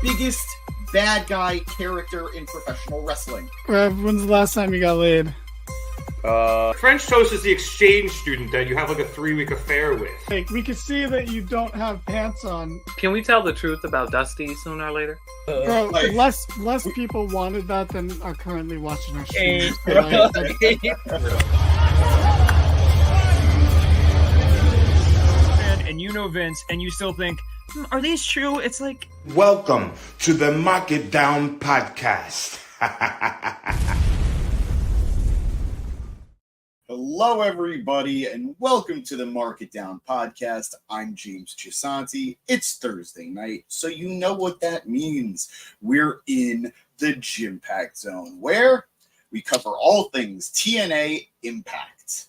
biggest bad guy character in professional wrestling. When's the last time you got laid? French Toast is the exchange student that you have like a 3-week affair with. Hey, we can see that you don't have pants on. Can we tell the truth about Dusty sooner or later? Bro, less people wanted that than are currently watching our streams. And you know Vince, and you still think, are these true? It's like... Welcome to the Mark It Down podcast. Hello, everybody, and welcome to the Mark It Down podcast. I'm James Chisanti. It's Thursday night, so you know what that means. We're in the Gym Pack Zone, where we cover all things TNA Impact.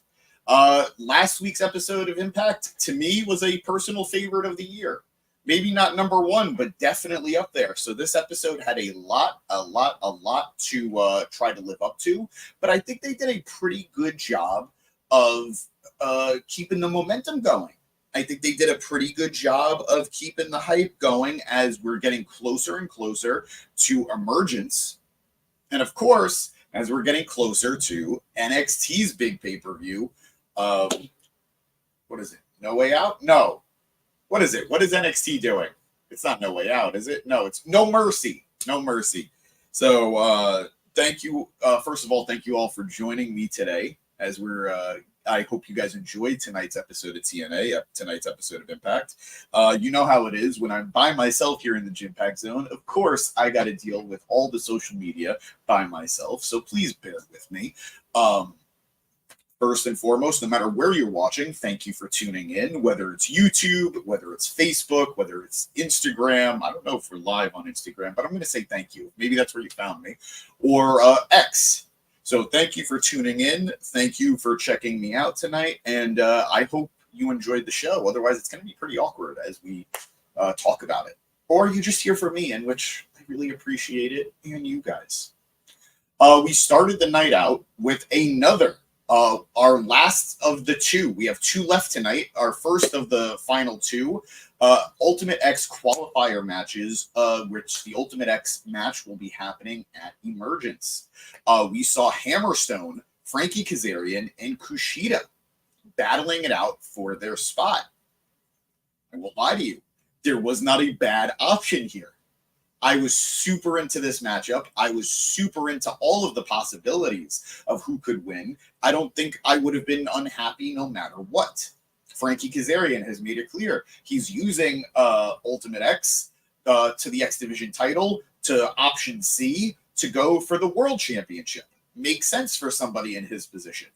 Last week's episode of Impact, to me, was a personal favorite of the year. Maybe not number one, but definitely up there. So this episode had a lot to try to live up to. But I think they did a pretty good job of keeping the momentum going. I think they did a pretty good job of keeping the hype going as we're getting closer and closer to Emergence. And of course, as we're getting closer to NXT's big pay-per-view, what is it? No Way Out? No. What is it? What is NXT doing? It's not No Way Out, is it? No, it's No Mercy. No Mercy. So thank you. First of all, thank you all for joining me today as we're I hope you guys enjoyed tonight's episode of TNA, tonight's episode of Impact. You know how it is when I'm by myself here in the Gym Pack Zone. Of course, I got to deal with all the social media by myself, so please bear with me. First and foremost, no matter where you're watching, thank you for tuning in, whether it's YouTube, whether it's Facebook, whether it's Instagram. I don't know if we're live on Instagram, but I'm going to say thank you. Maybe that's where you found me. Or X. So thank you for tuning in. Thank you for checking me out tonight. And I hope you enjoyed the show. Otherwise, it's going to be pretty awkward as we talk about it. Or you just hear from me, in which I really appreciate it, and you guys. We started the night out with another our last of the two. We have two left tonight. Our first of the final two, Ultimate X qualifier matches, which the Ultimate X match will be happening at Emergence. We saw Hammerstone, Frankie Kazarian, and Kushida battling it out for their spot. I won't lie to you, there was not a bad option here. I was super into this matchup. I was super into all of the possibilities of who could win. I don't think I would have been unhappy no matter what. Frankie Kazarian has made it clear he's using Ultimate X to the X Division title, to Option C, to go for the World Championship. Makes sense for somebody in his position.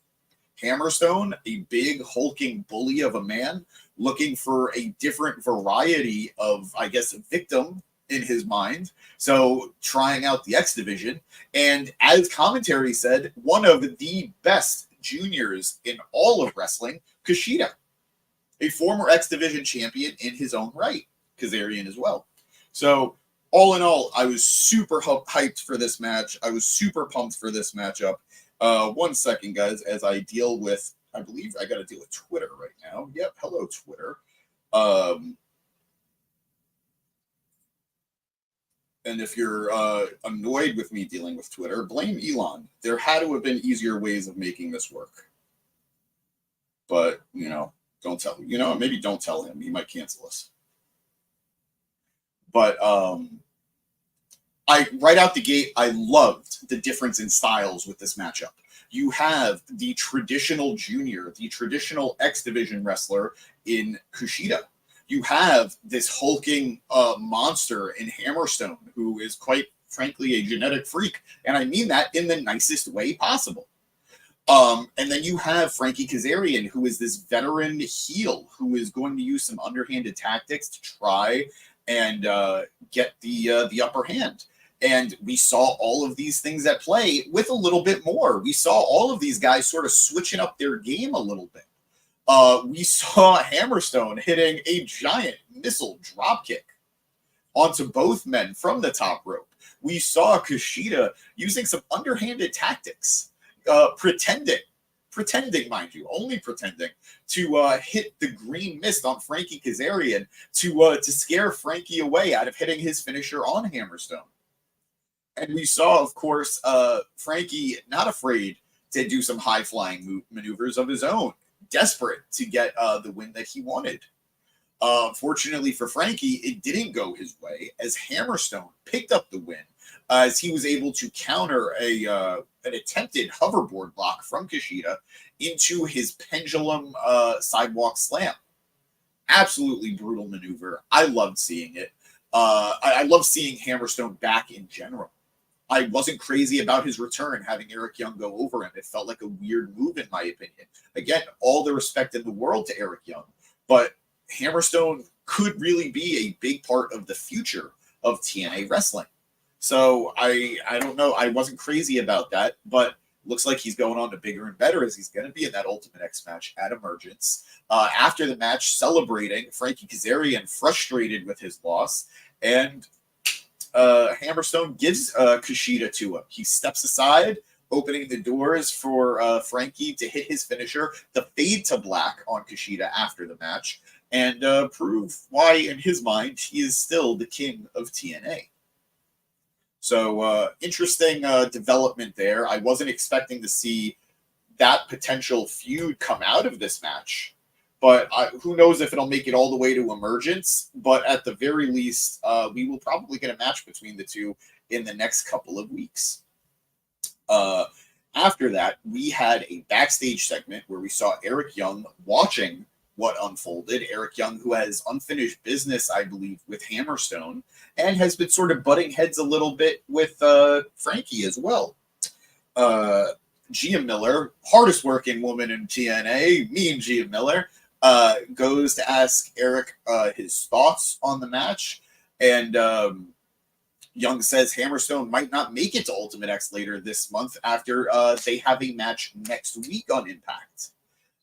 Hammerstone, a big hulking bully of a man, looking for a different variety of, I guess, victim in his mind, so trying out the X Division, and as commentary said, one of the best juniors in all of wrestling, Kushida, a former X Division champion in his own right, Kazarian as well. So all in all, I was super hyped for this match. I was super pumped for this matchup. 1 second, guys, as I deal with, I believe I got to deal with Twitter right now. Yep, hello Twitter. And if you're annoyed with me dealing with Twitter, blame Elon. There had to have been easier ways of making this work. But, don't tell him. Maybe don't tell him. He might cancel us. But right out the gate, I loved the difference in styles with this matchup. You have the traditional junior, the traditional X Division wrestler in Kushida. You have this hulking monster in Hammerstone, who is quite frankly a genetic freak. And I mean that in the nicest way possible. And then you have Frankie Kazarian, who is this veteran heel, who is going to use some underhanded tactics to try and get the upper hand. And we saw all of these things at play with a little bit more. We saw all of these guys sort of switching up their game a little bit. We saw Hammerstone hitting a giant missile dropkick onto both men from the top rope. We saw Kushida using some underhanded tactics, pretending pretending, mind you, only pretending to hit the green mist on Frankie Kazarian to scare Frankie away out of hitting his finisher on Hammerstone. And we saw, of course, Frankie not afraid to do some high-flying maneuvers of his own, desperate to get the win that he wanted. Fortunately for Frankie, it didn't go his way, as Hammerstone picked up the win, as he was able to counter an attempted hoverboard block from Kushida into his pendulum sidewalk slam. Absolutely brutal maneuver. I loved seeing it. I love seeing Hammerstone back in general. I wasn't crazy about his return, having Eric Young go over him. It felt like a weird move, in my opinion. Again, all the respect in the world to Eric Young, but Hammerstone could really be a big part of the future of TNA wrestling. So I don't know. I wasn't crazy about that, but looks like he's going on to bigger and better, as he's going to be in that Ultimate X match at Emergence. After the match, celebrating, Frankie Kazarian frustrated with his loss, and Hammerstone gives Kushida to him. He steps aside, opening the doors for Frankie to hit his finisher, the fade to black on Kushida after the match, and prove why, in his mind, he is still the king of TNA. So interesting development there. I wasn't expecting to see that potential feud come out of this match, but who knows if it'll make it all the way to Emergence. But at the very least, we will probably get a match between the two in the next couple of weeks. After that, we had a backstage segment where we saw Eric Young watching what unfolded. Eric Young, who has unfinished business, I believe, with Hammerstone, and has been sort of butting heads a little bit with Frankie as well. Gia Miller, hardest working woman in TNA, me and Gia Miller, goes to ask Eric his thoughts on the match, and Young says Hammerstone might not make it to Ultimate X later this month after they have a match next week on Impact.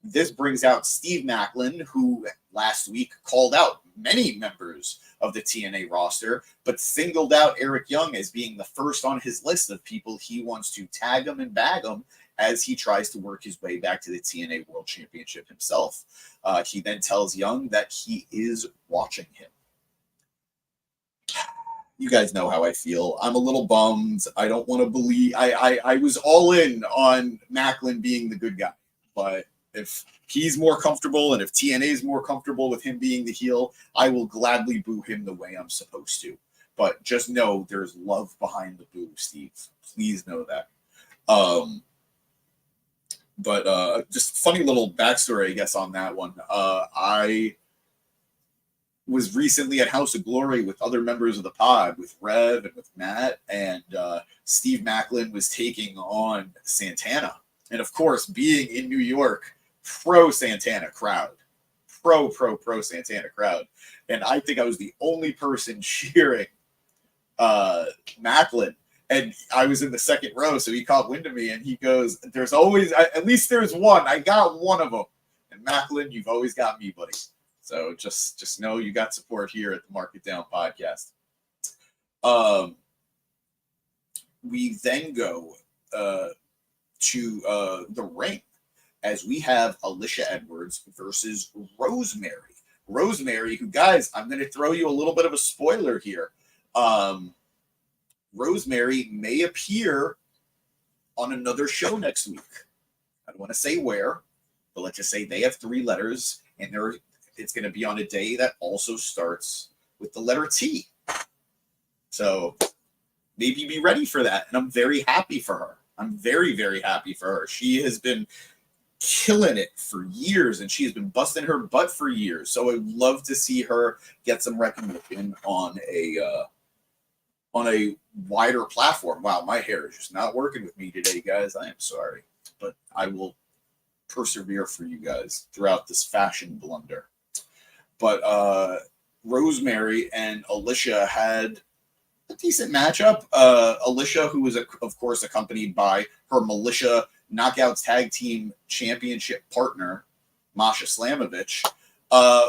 This brings out Steve Macklin, who last week called out many members of the TNA roster, but singled out Eric Young as being the first on his list of people he wants to tag him and bag him as he tries to work his way back to the TNA World Championship himself. He then tells Young that he is watching him. You guys know how I feel. I'm a little bummed. I don't want to believe. I was all in on Macklin being the good guy, but if he's more comfortable and if TNA is more comfortable with him being the heel, I will gladly boo him the way I'm supposed to. But just know there's love behind the boo, Steve. Please know that. But just funny little backstory, I guess, on that one. I was recently at House of Glory with other members of the pod, with Rev and with Matt, and Steve Macklin was taking on Santana. And of course, being in New York, pro Santana crowd. Pro Santana crowd. And I think I was the only person cheering Macklin. And I was in the second row, so he caught wind of me, and he goes, there's always, at least there's one. I got one of them. And Macklin, you've always got me, buddy. So just know you got support here at the Mark It Down podcast. We then go to the ring, as we have Alicia Edwards versus Rosemary. Rosemary, who, guys, I'm going to throw you a little bit of a spoiler here. Rosemary may appear on another show next week. I don't want to say where, but let's just say they have 3 letters, and it's going to be on a day that also starts with the letter T. So maybe be ready for that, and I'm very happy for her. I'm very, very happy for her. She has been killing it for years, and she has been busting her butt for years. So I'd love to see her get some recognition on a wider platform. Wow, my hair is just not working with me today, guys. I am sorry, but I will persevere for you guys throughout this fashion blunder. But Rosemary and Alicia had a decent matchup. Alicia, who was, of course, accompanied by her Militia Knockouts Tag Team Championship partner, Masha Slamovich.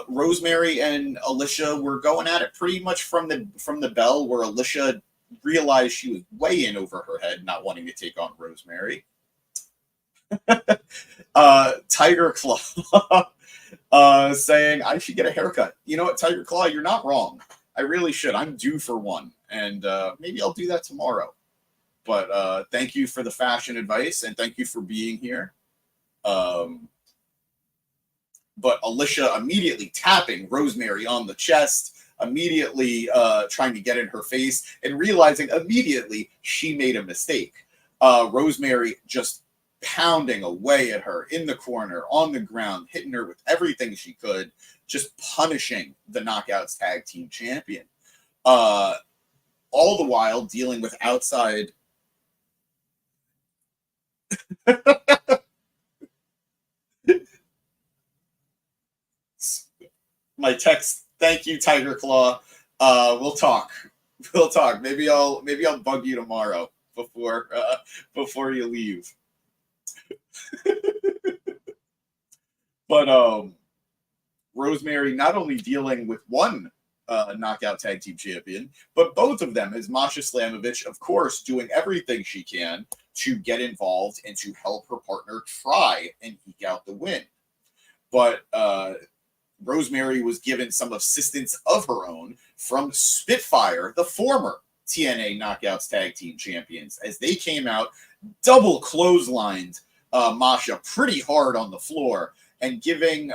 Rosemary and Alicia were going at it pretty much from the bell, where Alicia realized she was way in over her head, not wanting to take on Rosemary. Tiger Claw saying I should get a haircut. You know what, Tiger Claw, you're not wrong. I really should. I'm due for one, and maybe I'll do that tomorrow. But thank you for the fashion advice, and thank you for being here. But Alicia immediately tapping Rosemary on the chest, immediately trying to get in her face, and realizing immediately she made a mistake. Rosemary just pounding away at her in the corner, on the ground, hitting her with everything she could, just punishing the Knockouts Tag Team Champion. All the while dealing with outside... My text, thank you, Tiger Claw. We'll talk. We'll talk. Maybe I'll bug you tomorrow before you leave. But Rosemary not only dealing with one knockout tag team champion, but both of them, as Masha Slamovich, of course, doing everything she can to get involved and to help her partner try and eke out the win. But Rosemary was given some assistance of her own from Spitfire, the former TNA Knockouts Tag Team Champions, as they came out, double clotheslined Masha pretty hard on the floor, and giving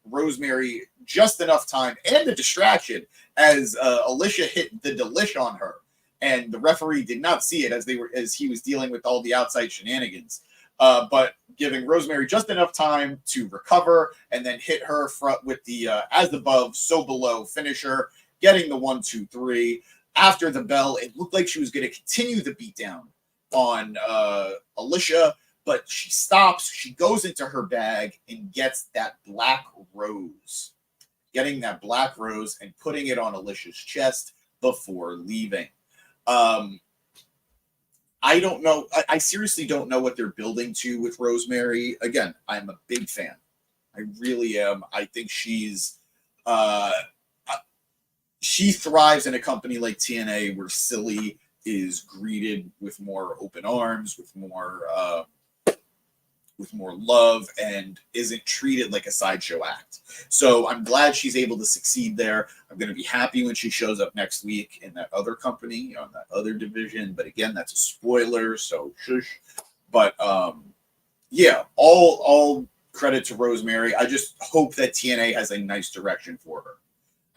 Rosemary just enough time and the distraction as Alicia hit the delish on her, and the referee did not see it as he was dealing with all the outside shenanigans. But giving Rosemary just enough time to recover and then hit her with the as above, so below finisher, getting the 1, 2, 3. After the bell, it looked like she was going to continue the beatdown on Alicia, but she stops. She goes into her bag and gets that black rose. Getting that black rose and putting it on Alicia's chest before leaving. I don't know. I seriously don't know what they're building to with Rosemary. Again, I'm a big fan. I really am. I think she thrives in a company like TNA where Silly is greeted with more open arms, with more love, and isn't treated like a sideshow act. So I'm glad she's able to succeed there. I'm going to be happy when she shows up next week in that other company, on that other division. But again, that's a spoiler, so shush. But yeah, all credit to Rosemary. I just hope that TNA has a nice direction for her.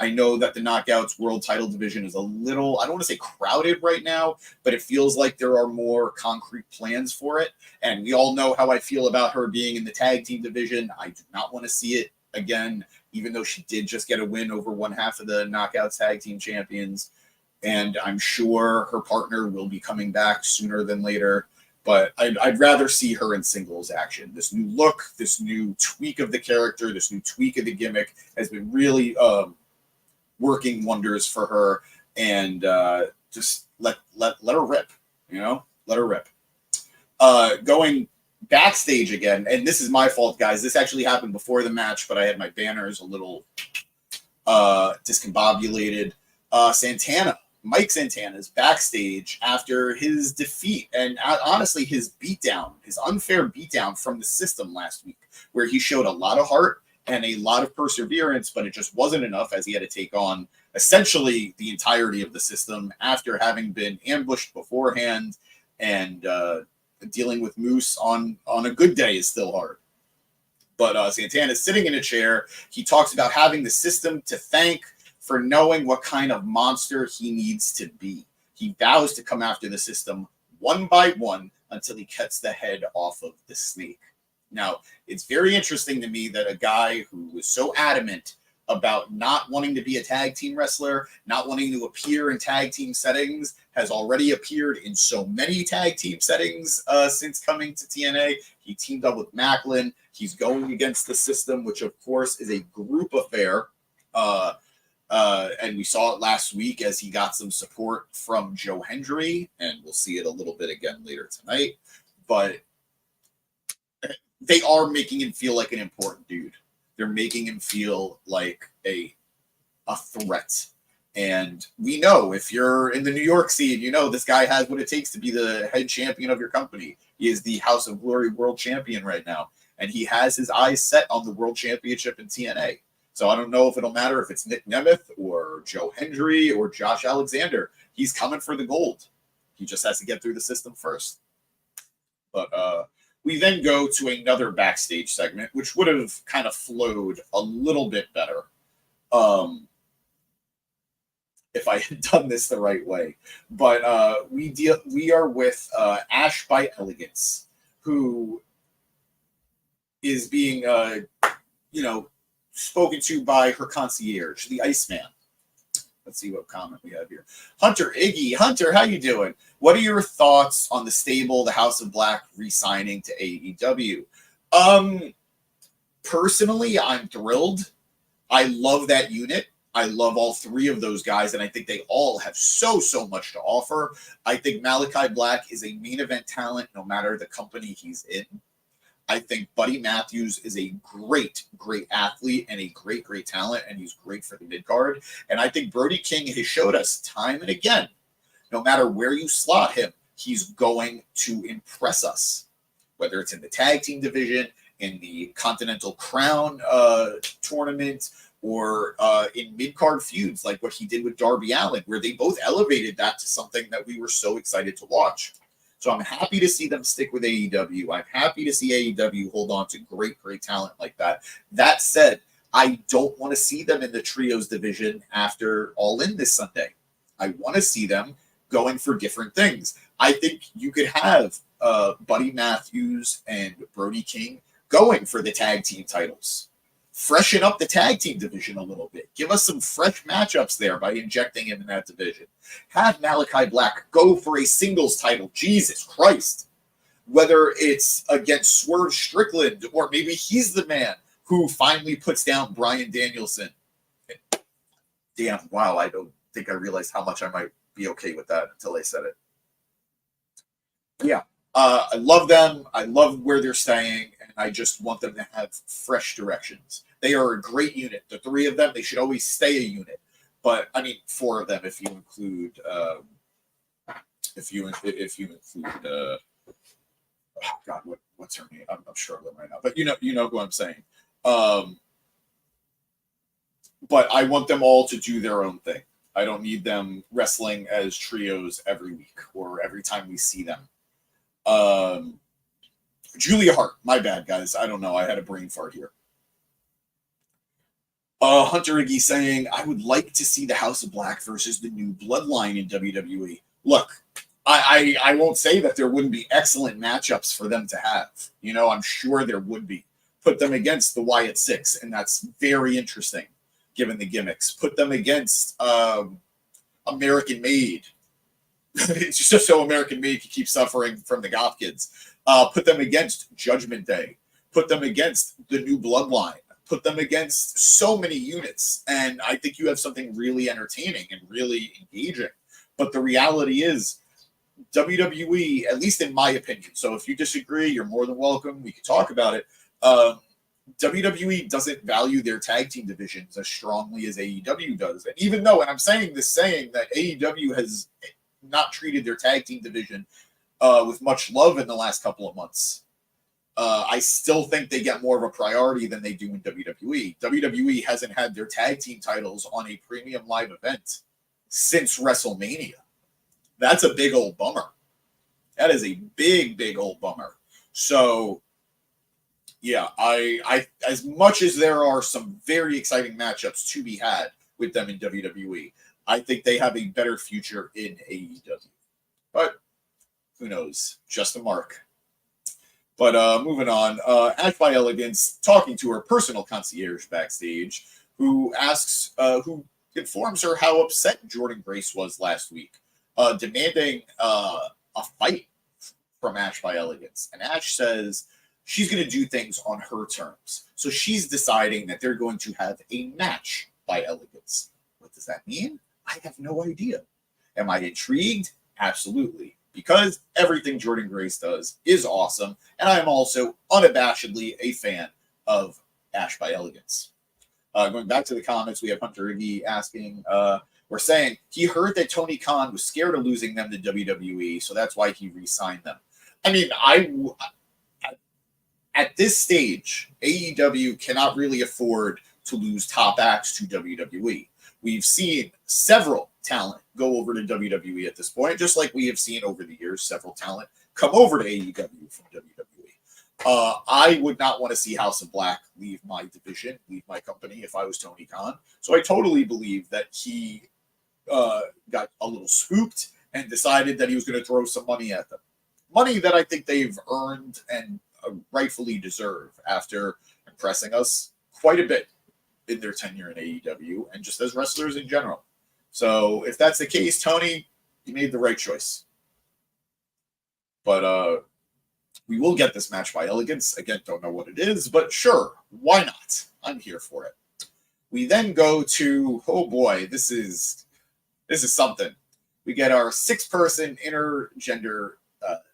I know that the Knockouts World Title division is a little, I don't want to say crowded right now, but it feels like there are more concrete plans for it. And we all know how I feel about her being in the tag team division. I do not want to see it again, even though she did just get a win over one half of the Knockouts Tag Team Champions. And I'm sure her partner will be coming back sooner than later. But I'd rather see her in singles action. This new look, this new tweak of the character, this new tweak of the gimmick has been really working wonders for her, and just let her rip, let her rip. Going backstage again, and this is my fault, guys. This actually happened before the match, but I had my banners a little discombobulated. Mike Santana's backstage after his defeat, and honestly his beatdown, his unfair beatdown from the system last week, where he showed a lot of heart and a lot of perseverance, but it just wasn't enough as he had to take on essentially the entirety of the system after having been ambushed beforehand, and dealing with Moose on a good day is still hard. But Santana's sitting in a chair. He talks about having the system to thank for knowing what kind of monster he needs to be. He vows to come after the system one by one until he cuts the head off of the snake. Now, it's very interesting to me that a guy who was so adamant about not wanting to be a tag team wrestler, not wanting to appear in tag team settings, has already appeared in so many tag team settings since coming to TNA. He teamed up with Macklin. He's going against the system, which of course is a group affair. And we saw it last week as he got some support from Joe Hendry, and we'll see it a little bit again later tonight. But they are making him feel like an important dude. They're making him feel like a threat. And we know if you're in the New York scene, you know this guy has what it takes to be the head champion of your company. He is the House of Glory World Champion right now. And he has his eyes set on the World Championship in TNA. So I don't know if it'll matter if it's Nick Nemeth or Joe Hendry or Josh Alexander. He's coming for the gold. He just has to get through the system first. But we then go to another backstage segment, which would have kind of flowed a little bit better. If I had done this the right way. But we are with Ash by Elegance, who is being spoken to by her concierge, the Iceman. Let's see what comment we have here. Hunter Iggy. Hunter, how you doing? What are your thoughts on the stable, the House of Black re-signing to AEW? Personally, I'm thrilled. I love that unit. I love all three of those guys, and I think they all have so much to offer. I think Malachi Black is a main event talent no matter the company he's in. I think Buddy Matthews is a great athlete and a great talent, and he's great for the mid-card. And I think Brody King has showed us time and again, no matter where you slot him, he's going to impress us, whether it's in the tag team division, in the Continental Crown tournament, or in mid-card feuds like what he did with Darby Allin, where they both elevated that to something that we were so excited to watch. So I'm happy to see them stick with AEW. I'm happy to see AEW hold on to great talent like that. That said, I don't want to see them in the trios division after All In this Sunday. I want to see them going for different things. I think you could have Buddy Matthews and Brody King going for the tag team titles. Freshen up the tag team division a little bit. Give us some fresh matchups there by injecting him in that division. Have Malachi Black go for a singles title. Jesus Christ. Whether it's against Swerve Strickland, or maybe he's the man who finally puts down Bryan Danielson. Damn, wow, I don't think I realized how much I might be okay with that until I said it. Yeah. I love them. I love where they're staying, and I just want them to have fresh directions. They are a great unit. The three of them, they should always stay a unit. But I mean, four of them if you include God, what's her name? I'm struggling right now, but you know who I'm saying. But I want them all to do their own thing. I don't need them wrestling as trios every week or every time we see them. Julia Hart, my bad, guys. I don't know. I had a brain fart here. Hunter Iggy saying, I would like to see the House of Black versus the New Bloodline in WWE. Look, I won't say that there wouldn't be excellent matchups for them to have. I'm sure there would be. Put them against the Wyatt Six, and that's very interesting, given the gimmicks. Put them against American Made. It's just so American Made can keep suffering from the goth kids. Put them against Judgment Day. Put them against the New Bloodline. Put them against so many units. And I think you have something really entertaining and really engaging. But the reality is, WWE, at least in my opinion, so if you disagree, you're more than welcome. We can talk about it. WWE doesn't value their tag team divisions as strongly as AEW does. And even though, and I'm saying that AEW has not treated their tag team division with much love in the last couple of months, I still think they get more of a priority than they do in WWE. WWE hasn't had their tag team titles on a premium live event since WrestleMania. That's a big old bummer. That is a big old bummer. So, yeah, I as much as there are some very exciting matchups to be had with them in WWE, I think they have a better future in AEW. But who knows? Just a mark. But moving on, Ash by Elegance talking to her personal concierge backstage, who informs her how upset Jordynne Grace was last week, demanding a fight from Ash by Elegance. And Ash says she's going to do things on her terms. So she's deciding that they're going to have a match by Elegance. What does that mean? I have no idea. Am I intrigued? Absolutely. Because everything Jordynne Grace does is awesome, and I am also unabashedly a fan of Ash by Elegance. Going back to the comments, we have Hunter Iggy asking, were saying he heard that Tony Khan was scared of losing them to WWE, so that's why he re-signed them. I mean, at this stage, AEW cannot really afford to lose top acts to WWE. We've seen several talent go over to WWE at this point, just like we have seen over the years several talent come over to AEW from WWE. I would not want to see House of Black leave my division, leave my company if I was Tony Khan. So I totally believe that he got a little spooked and decided that he was going to throw some money at them. Money that I think they've earned and rightfully deserve after impressing us quite a bit in their tenure in AEW and just as wrestlers in general. So if that's the case, Tony, you made the right choice. But we will get this match by elegance. Again, don't know what it is, but sure, why not? I'm here for it. We then go to, oh boy, this is something. We get our 6-person intergender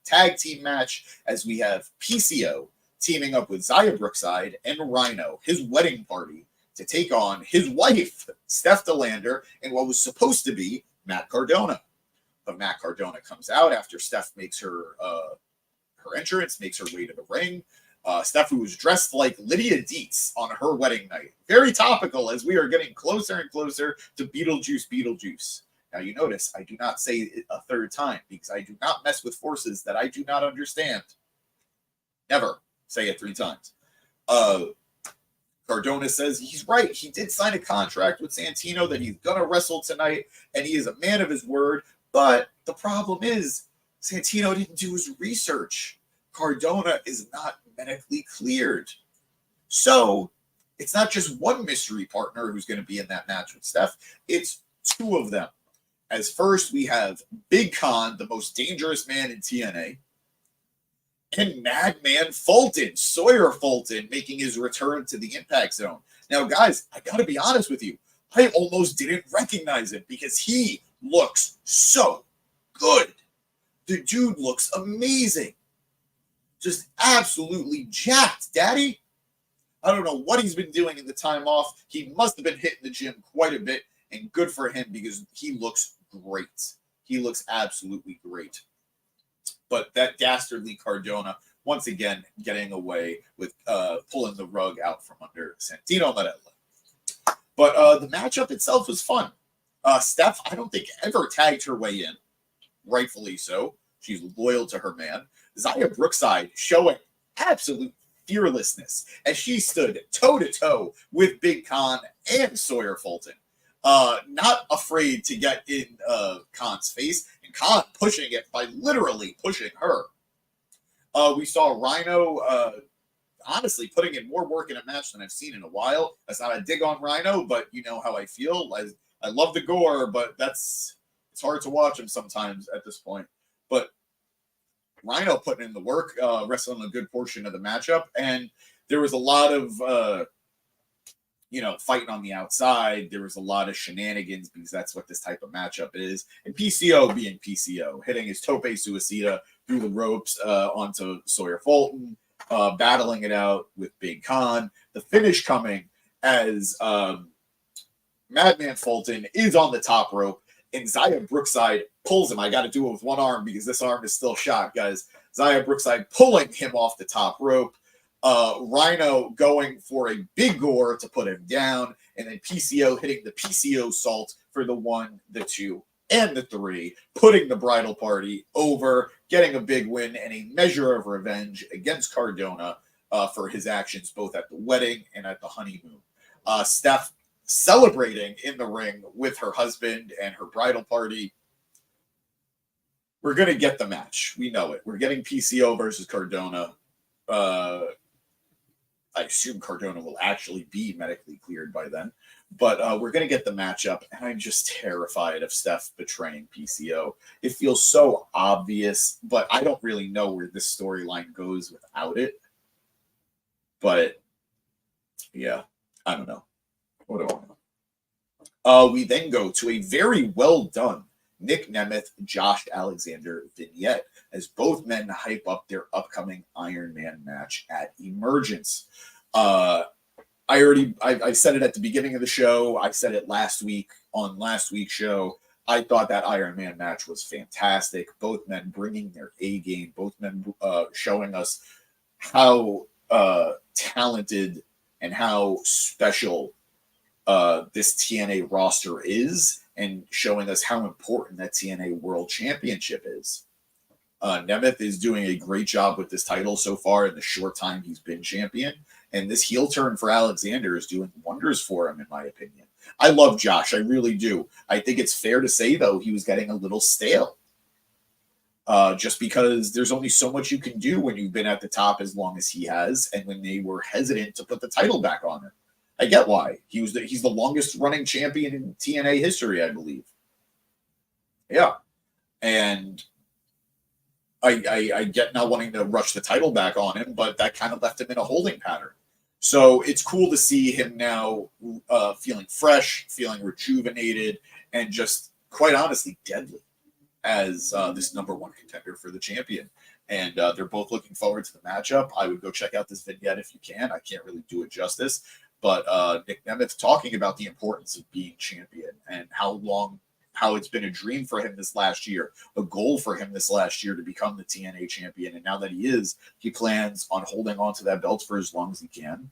tag team match as we have PCO teaming up with Xia Brookside and Rhino, his wedding party, to take on his wife, Steph DeLander, in what was supposed to be Matt Cardona. But Matt Cardona comes out after Steph makes her entrance, makes her way to the ring. Steph, who was dressed like Lydia Dietz on her wedding night. Very topical as we are getting closer and closer to Beetlejuice. Now, you notice I do not say it a third time because I do not mess with forces that I do not understand. Never say it 3 times. Cardona says he's right. He did sign a contract with Santino that he's going to wrestle tonight, and he is a man of his word. But the problem is Santino didn't do his research. Cardona is not medically cleared. So it's not just one mystery partner who's going to be in that match with Steph. It's 2 of them. As first, we have Big Con, the most dangerous man in TNA, and Madman Fulton, Sawyer Fulton, making his return to the Impact Zone. Now, guys, I got to be honest with you. I almost didn't recognize him because he looks so good. The dude looks amazing. Just absolutely jacked, Daddy. I don't know what he's been doing in the time off. He must have been hitting the gym quite a bit, and good for him because he looks great. He looks absolutely great. But that dastardly Cardona, once again, getting away with pulling the rug out from under Santino Marella. But the matchup itself was fun. Steph, I don't think, ever tagged her way in. Rightfully so. She's loyal to her man. Xia Brookside showing absolute fearlessness as she stood toe-to-toe with Big Con and Sawyer Fulton. Not afraid to get in Khan's face, and Khan pushing it by literally pushing her. We saw Rhino honestly putting in more work in a match than I've seen in a while. That's not a dig on Rhino, but you know how I feel. I love the gore, but it's hard to watch him sometimes at this point. But Rhino putting in the work, wrestling a good portion of the matchup, and there was a lot of fighting on the outside. There was a lot of shenanigans because that's what this type of matchup is. And PCO being PCO, hitting his tope suicida through the ropes onto Sawyer Fulton, battling it out with Big Con. The finish coming as Madman Fulton is on the top rope, and Xia Brookside pulls him. I got to do it with one arm because this arm is still shot, guys. Xia Brookside pulling him off the top rope. Rhino going for a big gore to put him down, and then PCO hitting the PCO salt for the 1, the 2, and the 3, putting the bridal party over, getting a big win and a measure of revenge against Cardona for his actions both at the wedding and at the honeymoon. Steph celebrating in the ring with her husband and her bridal party. We're going to get the match. We know it. We're getting PCO versus Cardona. I assume Cardona will actually be medically cleared by then. But we're going to get the matchup, and I'm just terrified of Steph betraying PCO. It feels so obvious, but I don't really know where this storyline goes without it. But, yeah, I don't know. What do I know? We then go to a very well done Nick Nemeth, Josh Alexander vignette as both men hype up their upcoming Iron Man match at Emergence. I said it at the beginning of the show. I said it last week on last week's show. I thought that Iron Man match was fantastic. Both men bringing their A game. Both men showing us how talented and how special this TNA roster is, and showing us how important that TNA World Championship is. Nemeth is doing a great job with this title so far in the short time he's been champion. And this heel turn for Alexander is doing wonders for him, in my opinion. I love Josh. I really do. I think it's fair to say, though, he was getting a little stale. Just because there's only so much you can do when you've been at the top as long as he has, and when they were hesitant to put the title back on him. I get why. He's the longest running champion in TNA history, I believe. Yeah. And I get not wanting to rush the title back on him, but that kind of left him in a holding pattern. So it's cool to see him now feeling fresh, feeling rejuvenated, and just, quite honestly, deadly as this number one contender for the champion. And they're both looking forward to the matchup. I would go check out this vignette if you can. I can't really do it justice. But Nick Nemeth talking about the importance of being champion and how it's been a dream for him this last year, a goal for him this last year to become the TNA champion. And now that he is, he plans on holding on to that belt for as long as he can.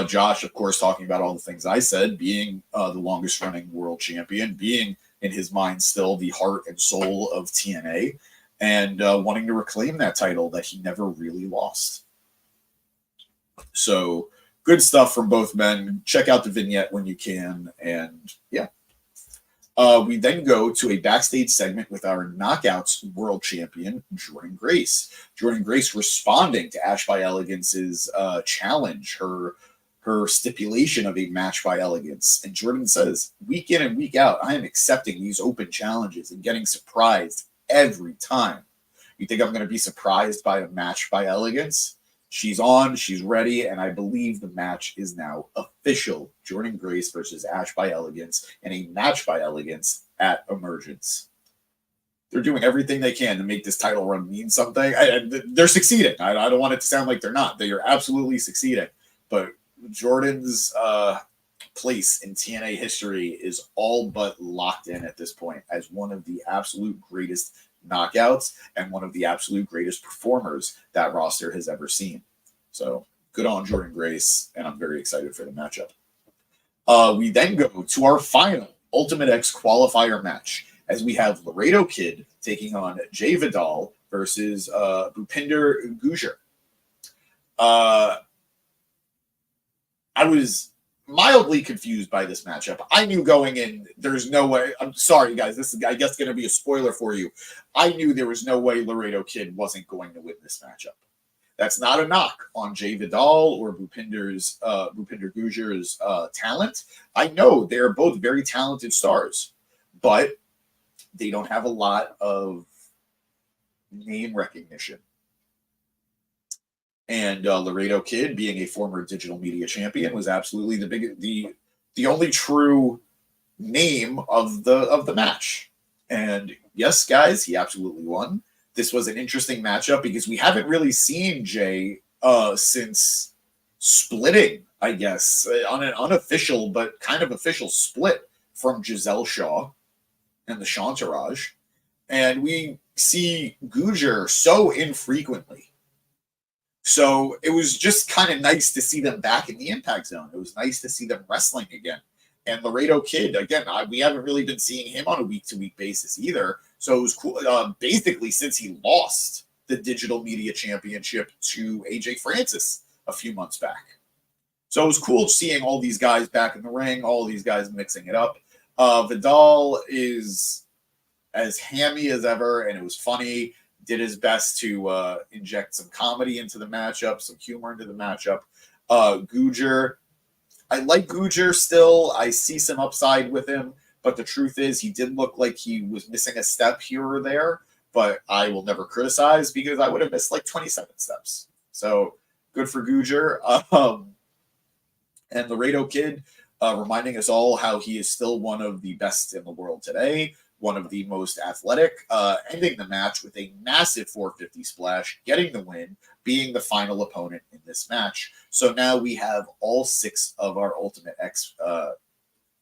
Josh, of course, talking about all the things I said, being the longest running world champion, being in his mind still the heart and soul of TNA, and wanting to reclaim that title that he never really lost. So good stuff from both men. Check out the vignette when you can. And yeah. We then go to a backstage segment with our Knockouts world champion, Jordan Grace. Jordan Grace responding to Ash by Elegance's challenge, her stipulation of a match by Elegance. And Jordan says, week in and week out, I am accepting these open challenges and getting surprised every time. You think I'm going to be surprised by a match by Elegance? She's on, she's ready, and I believe the match is now official. Jordan Grace versus Ash by Elegance in a match by Elegance at Emergence. They're doing everything they can to make this title run mean something. They're succeeding. I don't want it to sound like they're not. They are absolutely succeeding. But Jordan's place in TNA history is all but locked in at this point as one of the absolute greatest knockouts and one of the absolute greatest performers that roster has ever seen. So good on Jordan Grace, and I'm very excited for the matchup. We then go to our final Ultimate X qualifier match as we have Laredo Kid taking on Jay Vidal versus Bhupinder Gujar. I was mildly confused by this matchup. I knew going in, there's no way. I'm sorry, guys. This is, I guess, going to be a spoiler for you. I knew there was no way Laredo Kid wasn't going to win this matchup. That's not a knock on Jay Vidal or Bhupinder Gujar's talent. I know they're both very talented stars, but they don't have a lot of name recognition. And Laredo Kid, being a former digital media champion, was absolutely the only true name of the match. And yes, guys, he absolutely won. This was an interesting matchup because we haven't really seen Jay since splitting, I guess, on an unofficial but kind of official split from Giselle Shaw and the Shantaraj. And we see Gujar so infrequently. So it was just kind of nice to see them back in the Impact Zone. It was nice to see them wrestling again. And Laredo Kid, again, we haven't really been seeing him on a week-to-week basis either. So it was cool. Basically, since he lost the Digital Media Championship to AJ Francis a few months back. So it was cool seeing all these guys back in the ring, all these guys mixing it up. Vidal is as hammy as ever, and it was funny. Did his best to inject some comedy into the matchup, some humor into the matchup. Gujar, I like Gujar still. I see some upside with him, but the truth is he did look like he was missing a step here or there, but I will never criticize because I would have missed like 27 steps. So good for Gujar. And Laredo Kid reminding us all how he is still one of the best in the world today. One of the most athletic, ending the match with a massive 450 splash, getting the win, being the final opponent in this match. So now we have all 6 of our Ultimate X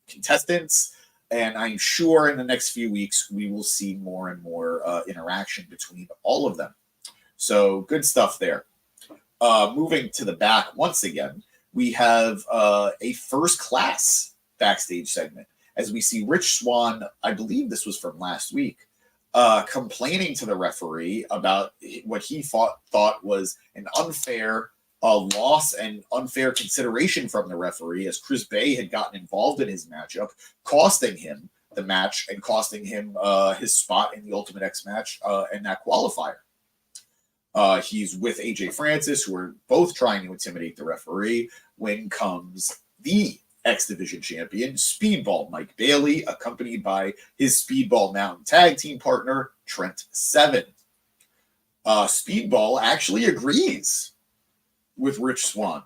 contestants, and I'm sure in the next few weeks we will see more and more interaction between all of them. So good stuff there. Moving to the back once again, we have a first class backstage segment as we see Rich Swann, I believe this was from last week, complaining to the referee about what he thought was an unfair loss and unfair consideration from the referee, as Chris Bay had gotten involved in his matchup, costing him the match and costing him his spot in the Ultimate X match and that qualifier. He's with AJ Francis, who are both trying to intimidate the referee. When comes the X Division champion, Speedball Mike Bailey, accompanied by his Speedball Mountain tag team partner, Trent Seven. Speedball actually agrees with Rich Swann.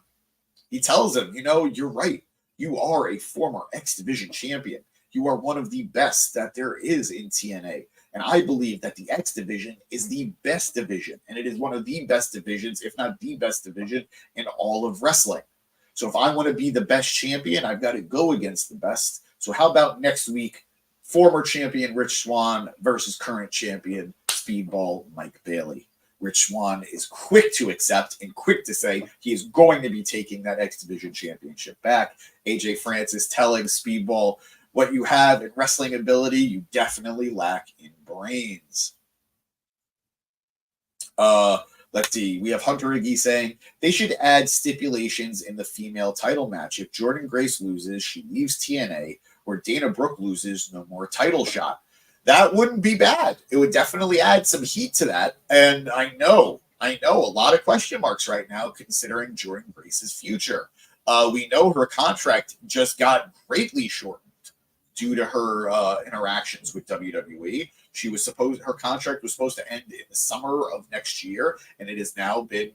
He tells him, you're right. You are a former X Division champion. You are one of the best that there is in TNA. And I believe that the X Division is the best division. And it is one of the best divisions, if not the best division, in all of wrestling. So if I want to be the best champion, I've got to go against the best. So how about next week, former champion Rich Swann versus current champion Speedball Mike Bailey. Rich Swann is quick to accept and quick to say he is going to be taking that X Division championship back. AJ Francis telling Speedball, what you have in wrestling ability, you definitely lack in brains. Let's see. We have Hunter Iggy saying they should add stipulations in the female title match. If Jordan Grace loses, she leaves TNA, or Dana Brooke loses, no more title shot. That wouldn't be bad. It would definitely add some heat to that. And I know a lot of question marks right now considering Jordan Grace's future. We know her contract just got greatly shortened due to her interactions with WWE. Her contract was supposed to end in the summer of next year, and it has now been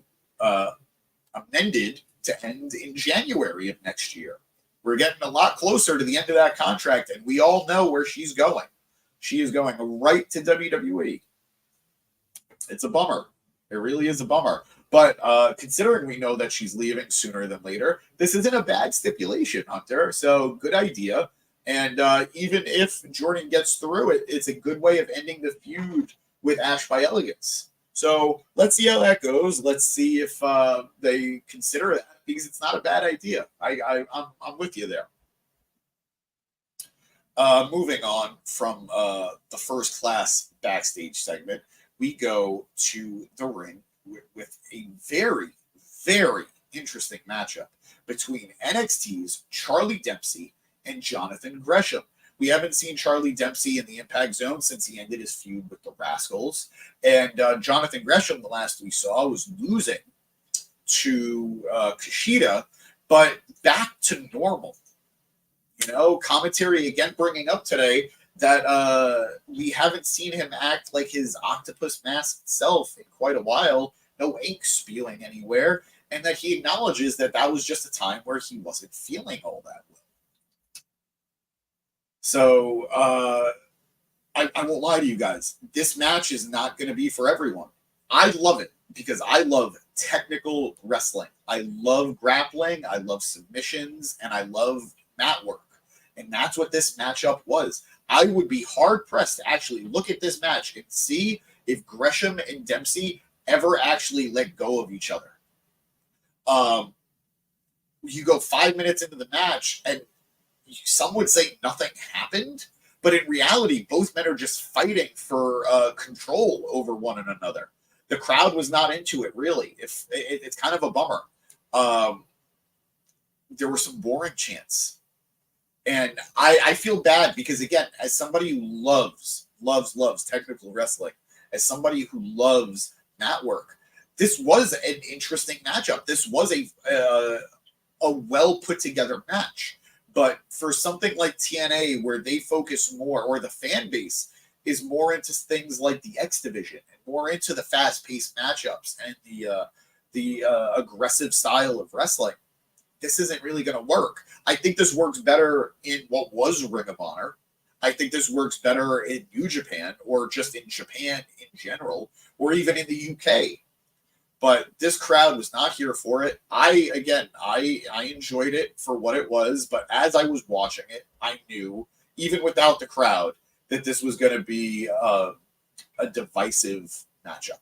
amended to end in January of next year. We're getting a lot closer to the end of that contract, and we all know where she's going. She is going right to WWE. It's a bummer. It really is a bummer. But considering we know that she's leaving sooner than later, this isn't a bad stipulation, Hunter. So good idea. And even if Jordan gets through it, it's a good way of ending the feud with Ash by Elegance. So let's see how that goes. Let's see if they consider that, because it's not a bad idea. I'm with you there. Moving on from the first class backstage segment, we go to the ring with a very, very interesting matchup between NXT's Charlie Dempsey and Jonathan Gresham. We haven't seen Charlie Dempsey in the Impact Zone since he ended his feud with the Rascals. And Jonathan Gresham, the last we saw, was losing to Kushida, but back to normal. Commentary again bringing up today that we haven't seen him act like his octopus masked self in quite a while. No ink spewing anywhere. And that he acknowledges that was just a time where he wasn't feeling all that well. So I won't lie to you guys. This match is not going to be for everyone. I love it because I love technical wrestling. I love grappling. I love submissions, and I love mat work. And that's what this matchup was. I would be hard pressed to actually look at this match and see if Gresham and Dempsey ever actually let go of each other. You go 5 minutes into the match, and some would say nothing happened, but in reality, both men are just fighting for control over one another. The crowd was not into it, really. It's kind of a bummer. There were some boring chants. And I feel bad because, again, as somebody who loves technical wrestling, as somebody who loves mat work, this was an interesting matchup. This was a well put together match. But for something like TNA, where they focus more, or the fan base is more into things like the X Division and more into the fast paced matchups and the aggressive style of wrestling, this isn't really going to work. I think this works better in what was Ring of Honor. I think this works better in New Japan, or just in Japan in general, or even in the UK. But this crowd was not here for it. I enjoyed it for what it was, but as I was watching it, I knew, even without the crowd, that this was going to be a divisive matchup.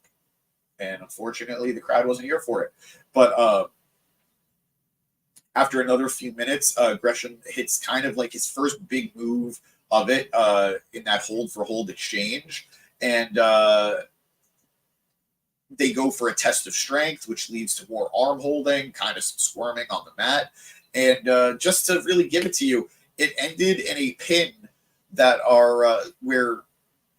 And unfortunately, the crowd wasn't here for it. But after another few minutes, Gresham hits kind of like his first big move of it in that hold for hold exchange. And they go for a test of strength, which leads to more arm holding, kind of some squirming on the mat. And just to really give it to you, it ended in a pin that are where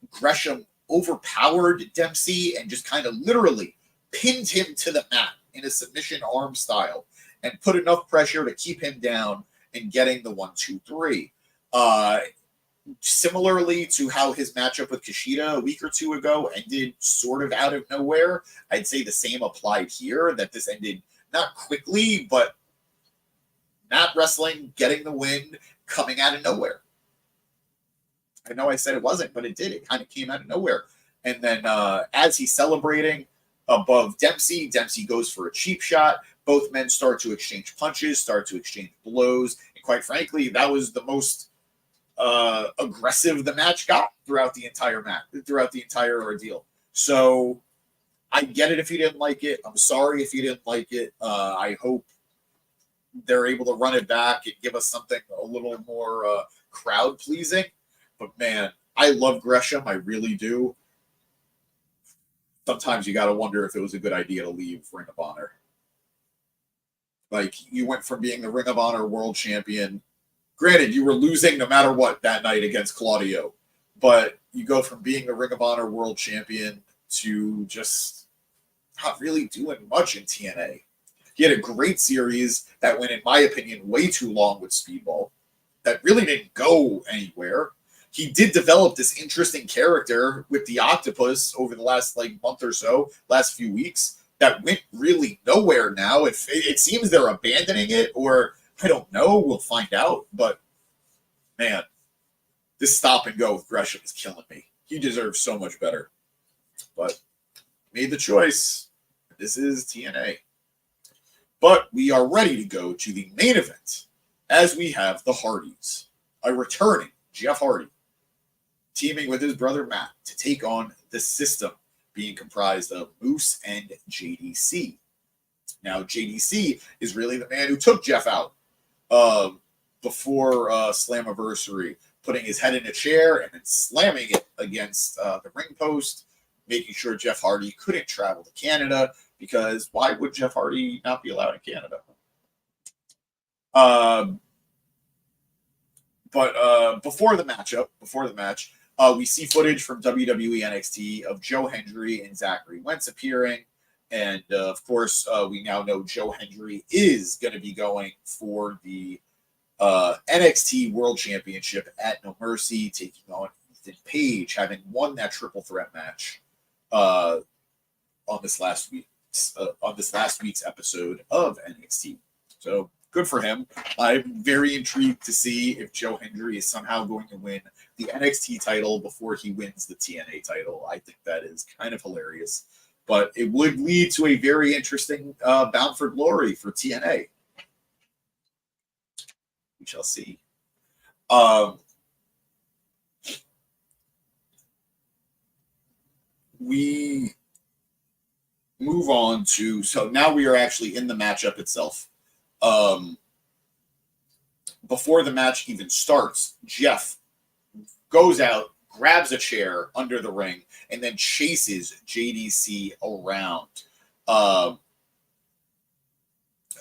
Gresham overpowered Dempsey and just kind of literally pinned him to the mat in a submission arm style and put enough pressure to keep him down and getting the 1-2-3. Similarly to how his matchup with Kushida a week or two ago ended sort of out of nowhere, I'd say the same applied here, that this ended not quickly, but mat wrestling, getting the win, coming out of nowhere. I know I said it wasn't, but it did. It kind of came out of nowhere. And then as he's celebrating above Dempsey, Dempsey goes for a cheap shot. Both men start to exchange punches, start to exchange blows. And quite frankly, that was the most aggressive the match got throughout the entire ordeal. So I get it if you didn't like it. I'm sorry if you didn't like it. I hope they're able to run it back and give us something a little more crowd pleasing. But man, I love Gresham. I really do. Sometimes you got to wonder if it was a good idea to leave Ring of Honor. Like, you went from being the Ring of Honor world champion. Granted, you were losing no matter what that night against Claudio. But you go from being the Ring of Honor world champion to just not really doing much in TNA. He had a great series that went, in my opinion, way too long with Speedball. That really didn't go anywhere. He did develop this interesting character with the Octopus over the last month or so, last few weeks, that went really nowhere now. It seems they're abandoning it, or I don't know. We'll find out. But man, this stop and go with Gresham is killing me. He deserves so much better. But made the choice. This is TNA. But we are ready to go to the main event, as we have the Hardys, a returning Jeff Hardy, teaming with his brother Matt to take on the System, being comprised of Moose and JDC. Now, JDC is really the man who took Jeff out before Slammiversary, putting his head in a chair and then slamming it against the ring post, making sure Jeff Hardy couldn't travel to Canada, because why would Jeff Hardy not be allowed in Canada? But before the match, we see footage from WWE NXT of Joe Hendry and Zachary Wentz appearing. And, of course, we now know Joe Hendry is going to be going for the NXT World Championship at No Mercy, taking on Ethan Page, having won that triple threat match on this last week's episode of NXT. So good for him. I'm very intrigued to see if Joe Hendry is somehow going to win the NXT title before he wins the TNA title. I think that is kind of hilarious. But it would lead to a very interesting Bound for Glory for TNA. We shall see. We move on to, so now we are actually in the matchup itself. Before the match even starts, Jeff goes out, grabs a chair under the ring, and then chases JDC around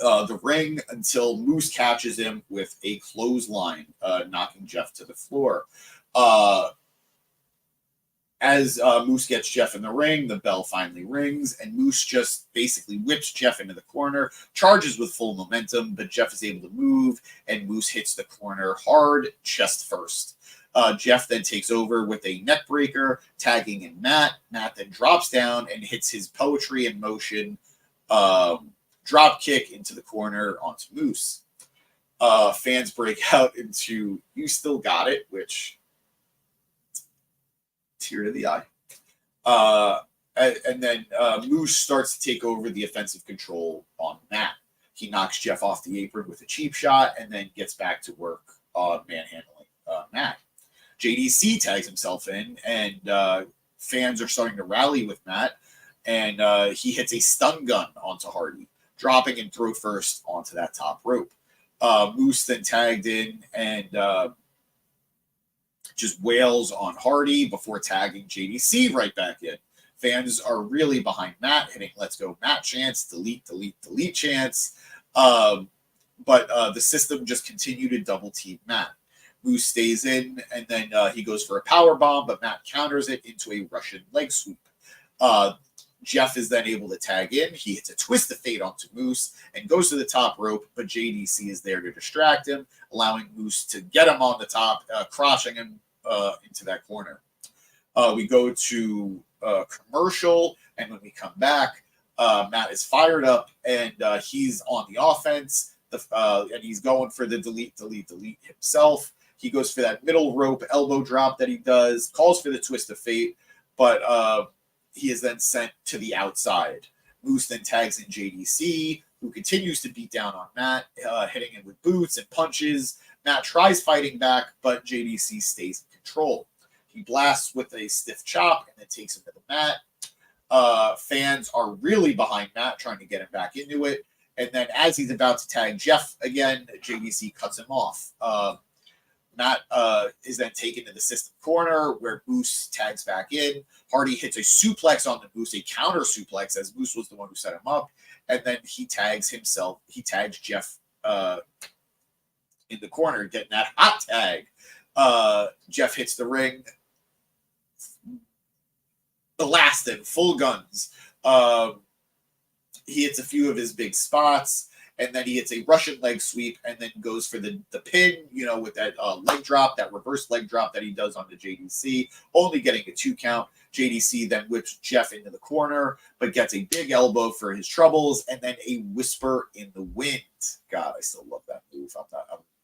the ring until Moose catches him with a clothesline, knocking Jeff to the floor. As Moose gets Jeff in the ring, the bell finally rings, and Moose just basically whips Jeff into the corner, charges with full momentum, but Jeff is able to move, and Moose hits the corner hard, chest first. Jeff then takes over with a neck breaker, tagging in Matt. Matt then drops down and hits his poetry in motion drop kick into the corner onto Moose. Fans break out into "You Still Got It," which tear to the eye. and then Moose starts to take over the offensive control on Matt. He knocks Jeff off the apron with a cheap shot and then gets back to work manhandling Matt. JDC tags himself in, and fans are starting to rally with Matt, and he hits a stun gun onto Hardy, dropping him throw first onto that top rope. Moose then tagged in and just wails on Hardy before tagging JDC right back in. Fans are really behind Matt, hitting "Let's go Matt" chants, delete chants. But the system just continued to double team Matt. Moose stays in, and then he goes for a power bomb, but Matt counters it into a Russian leg sweep. Jeff is then able to tag in. He hits a twist of fate onto Moose and goes to the top rope, but JDC is there to distract him, allowing Moose to get him on the top, crushing him into that corner. We go to commercial, and when we come back, Matt is fired up, and he's on the offense, and he's going for the delete himself. He goes for that middle rope elbow drop that he does, calls for the twist of fate, but he is then sent to the outside. Moose then tags in JDC, who continues to beat down on Matt, hitting him with boots and punches. Matt tries fighting back, but JDC stays in control. He blasts with a stiff chop and then takes him to the mat. Fans are really behind Matt, trying to get him back into it. And then as he's about to tag Jeff again, JDC cuts him off. Matt is then taken to the system corner where Moose tags back in. Hardy hits a suplex on the Moose, a counter suplex, as Moose was the one who set him up. And then he tags Jeff in the corner, getting that hot tag. Jeff hits the ring. Blasting, full guns. He hits a few of his big spots, and then he hits a Russian leg sweep and then goes for the pin, with that leg drop, that reverse leg drop that he does on the JDC, only getting a 2 count. JDC then whips Jeff into the corner, but gets a big elbow for his troubles, and then a whisper in the wind. God, I still love that move. I'm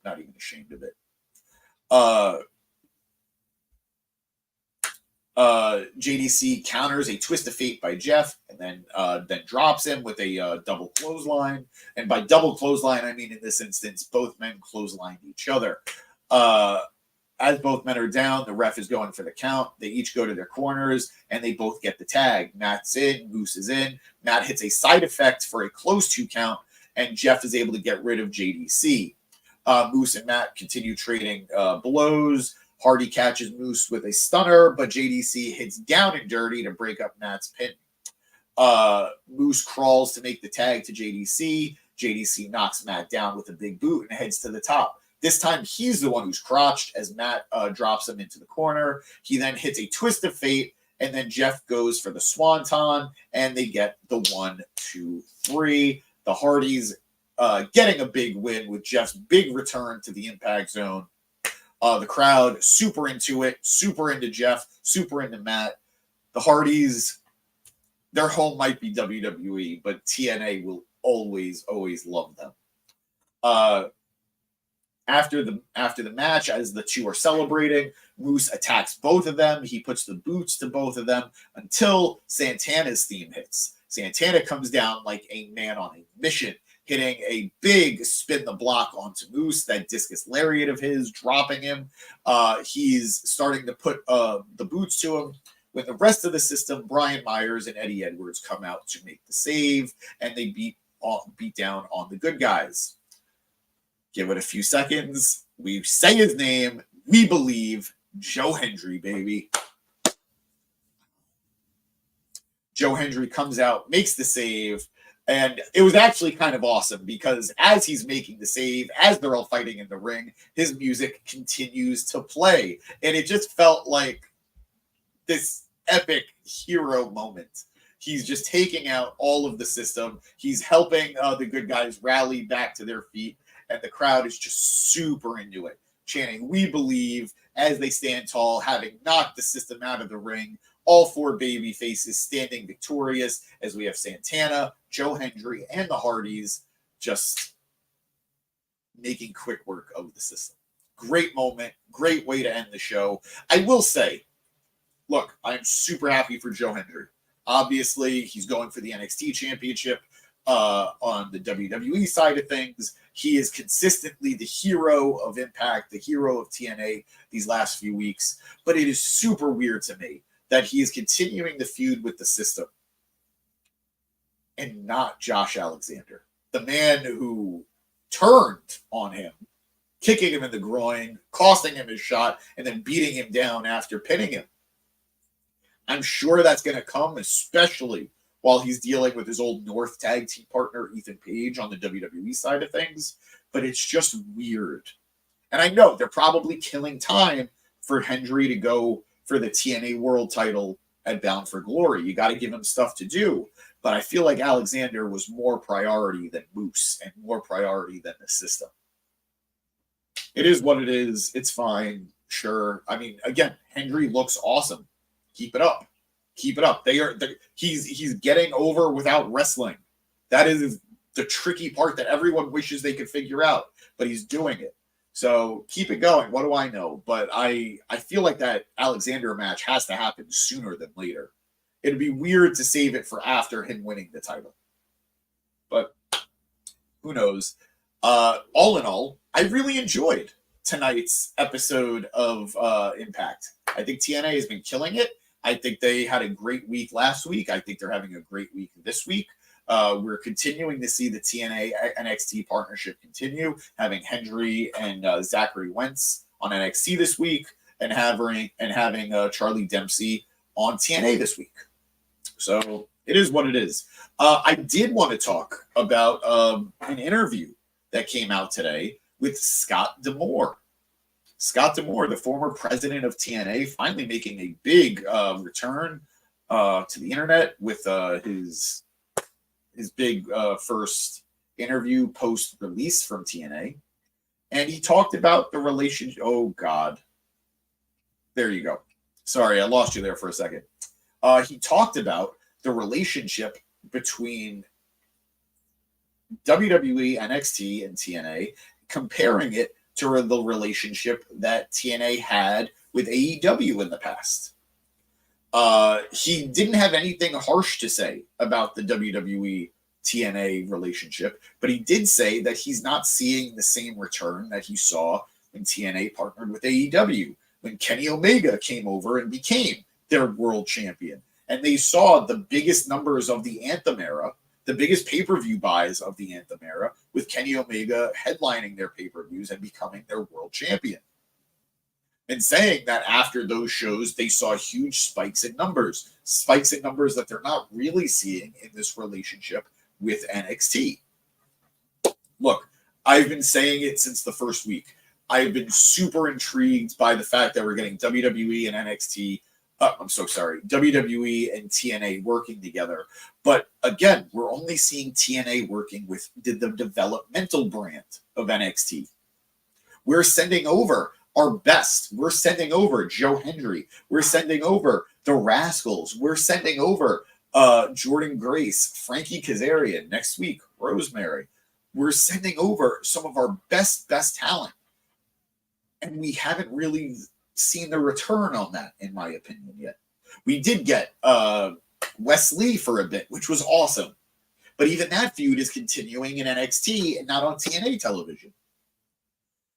not even ashamed of it. JDC counters a twist of fate by Jeff, and then drops him with a double clothesline. And by double clothesline, I mean in this instance, both men clotheslined each other. As both men are down, the ref is going for the count. They each go to their corners, and they both get the tag. Matt's in, Moose is in. Matt hits a side effect for a close 2 count, and Jeff is able to get rid of JDC. Moose and Matt continue trading blows. Hardy catches Moose with a stunner, but JDC hits down and dirty to break up Matt's pin. Moose crawls to make the tag to JDC. JDC knocks Matt down with a big boot and heads to the top. This time, he's the one who's crotched as Matt drops him into the corner. He then hits a twist of fate, and then Jeff goes for the swanton, and they get the 1, 2, 3. The Hardys getting a big win with Jeff's big return to the Impact Zone. The crowd super into it, super into Jeff, super into Matt. The Hardys, their home might be WWE, but TNA will always love them. After the match, as the two are celebrating, Moose attacks both of them. He puts the boots to both of them until Santana's theme hits. Santana comes down like a man on a mission, hitting a big spin the block onto Moose, that discus lariat of his, dropping him. He's starting to put the boots to him. When the rest of the system, Brian Myers and Eddie Edwards, come out to make the save, and they beat down on the good guys. Give it a few seconds. We say his name. We believe Joe Hendry, baby. Joe Hendry comes out, makes the save, and it was actually kind of awesome because as he's making the save, as they're all fighting in the ring, his music continues to play. And it just felt like this epic hero moment. He's just taking out all of the system. He's helping the good guys rally back to their feet. And the crowd is just super into it, chanting, "We believe," as they stand tall, having knocked the system out of the ring. All 4 baby faces standing victorious as we have Santana, Joe Hendry, and the Hardys just making quick work of the system. Great moment, great way to end the show. I will say, look, I'm super happy for Joe Hendry. Obviously, he's going for the NXT championship. On the WWE side of things, he is consistently the hero of Impact, the hero of TNA these last few weeks. But it is super weird to me that he is continuing the feud with the system and not Josh Alexander, the man who turned on him, kicking him in the groin, costing him his shot, and then beating him down after pinning him. I'm sure that's going to come, especially while he's dealing with his old North tag team partner, Ethan Page, on the WWE side of things. But it's just weird. And I know they're probably killing time for Hendry to go for the TNA World title at Bound for Glory. You got to give him stuff to do. But I feel like Alexander was more priority than Moose and more priority than the system. It is what it is. It's fine. Sure. I mean, again, Hendry looks awesome. Keep it up. Keep it up. He's getting over without wrestling. That is the tricky part that everyone wishes they could figure out, but he's doing it. So keep it going. What do I know? But I feel like that Alexander match has to happen sooner than later. It'd be weird to save it for after him winning the title. But who knows? All in all, I really enjoyed tonight's episode of Impact. I think TNA has been killing it. I think they had a great week last week. I think they're having a great week this week. We're continuing to see the TNA NXT partnership continue, having Hendry and Zachary Wentz on NXT this week, and having Charlie Dempsey on TNA this week. So it is what it is. I did want to talk about an interview that came out today with Scott D'Amore. Scott D'Amore, the former president of TNA, finally making a big return to the internet with his big first interview post-release from TNA. And he talked about the relationship. Oh, God. There you go. Sorry, I lost you there for a second. He talked about the relationship between WWE, NXT, and TNA, comparing it to the relationship that TNA had with AEW in the past. He didn't have anything harsh to say about the WWE TNA relationship, but he did say that he's not seeing the same return that he saw when TNA partnered with AEW, when Kenny Omega came over and became their world champion. And they saw the biggest numbers of the Anthem era, the biggest pay-per-view buys of the Anthem era, with Kenny Omega headlining their pay-per-views and becoming their world champion. And saying that after those shows, they saw huge spikes in numbers that they're not really seeing in this relationship with NXT. Look, I've been saying it since the first week. I've been super intrigued by the fact that we're getting WWE and NXT. WWE and TNA working together. But again, we're only seeing TNA working with the developmental brand of NXT. We're sending over our best. We're sending over Joe Hendry. We're sending over the Rascals. We're sending over Jordan Grace, Frankie Kazarian, next week, Rosemary. We're sending over some of our best talent. And we haven't really seen the return on that, in my opinion, yet. We did get Wes Lee for a bit, which was awesome. But even that feud is continuing in NXT and not on TNA television.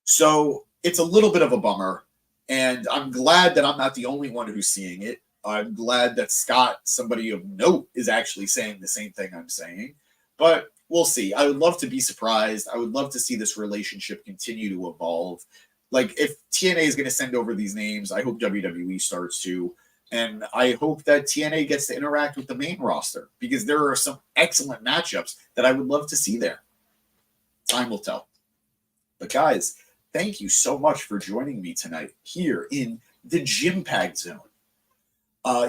So it's a little bit of a bummer. And I'm glad that I'm not the only one who's seeing it. I'm glad that Scott, somebody of note, is actually saying the same thing I'm saying. But we'll see. I would love to be surprised. I would love to see this relationship continue to evolve. Like, if TNA is going to send over these names, I hope WWE starts to. And I hope that TNA gets to interact with the main roster, because there are some excellent matchups that I would love to see there. Time will tell. But guys, thank you so much for joining me tonight here in the Gym Packed Zone.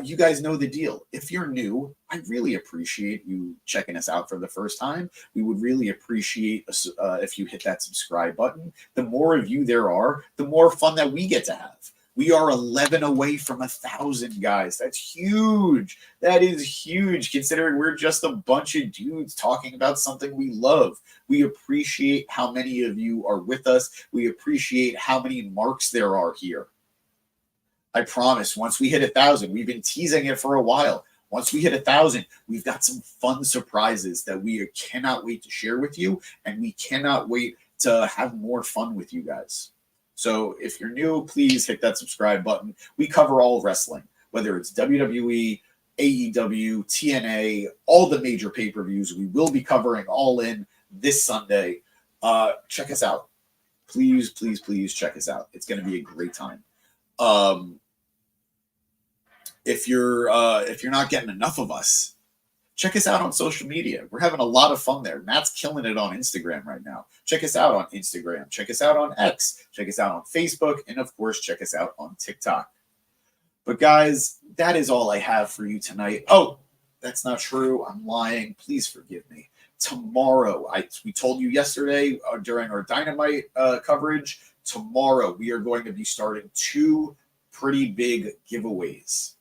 You guys know the deal. If you're new, I really appreciate you checking us out for the first time. We would really appreciate if you hit that subscribe button. The more of you there are, the more fun that we get to have. We are 11 away from 1,000, guys. That's huge. That is huge, considering we're just a bunch of dudes talking about something we love. We appreciate how many of you are with us. We appreciate how many marks there are here. I promise, once we hit 1,000, we've been teasing it for a while. Once we hit 1,000, we've got some fun surprises that we cannot wait to share with you, and we cannot wait to have more fun with you guys. So if you're new, please hit that subscribe button. We cover all wrestling, whether it's WWE, AEW, TNA, all the major pay-per-views. We will be covering All In this Sunday. Check us out. Please, please, please check us out. It's going to be a great time. If you're not getting enough of us, check us out on social media. We're having a lot of fun there. Matt's killing it on Instagram right now. Check us out on Instagram. Check us out on X. Check us out on Facebook. And, of course, check us out on TikTok. But, guys, that is all I have for you tonight. Oh, that's not true. I'm lying. Please forgive me. Tomorrow, we told you yesterday during our Dynamite coverage, tomorrow we are going to be starting 2 pretty big giveaways.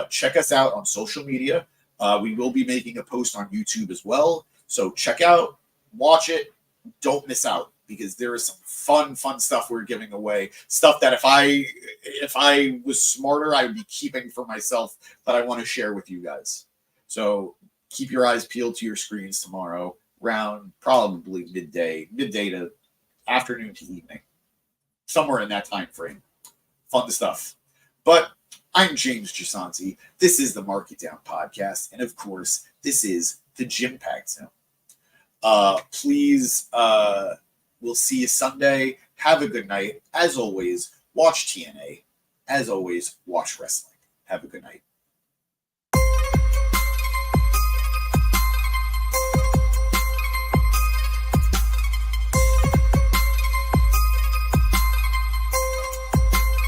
Check us out on social media. We will be making a post on YouTube as well. So check out, watch it, don't miss out, because there is some fun stuff we're giving away. Stuff that if I was smarter, I would be keeping for myself, that I want to share with you guys. So keep your eyes peeled to your screens tomorrow, around probably midday to afternoon to evening, somewhere in that time frame. Fun stuff. But I'm James Gisanti. This is the Mark It Down podcast, and of course, this is the Gym Pack Zone. Please, we'll see you Sunday. Have a good night. As always, watch TNA. As always, watch wrestling. Have a good night.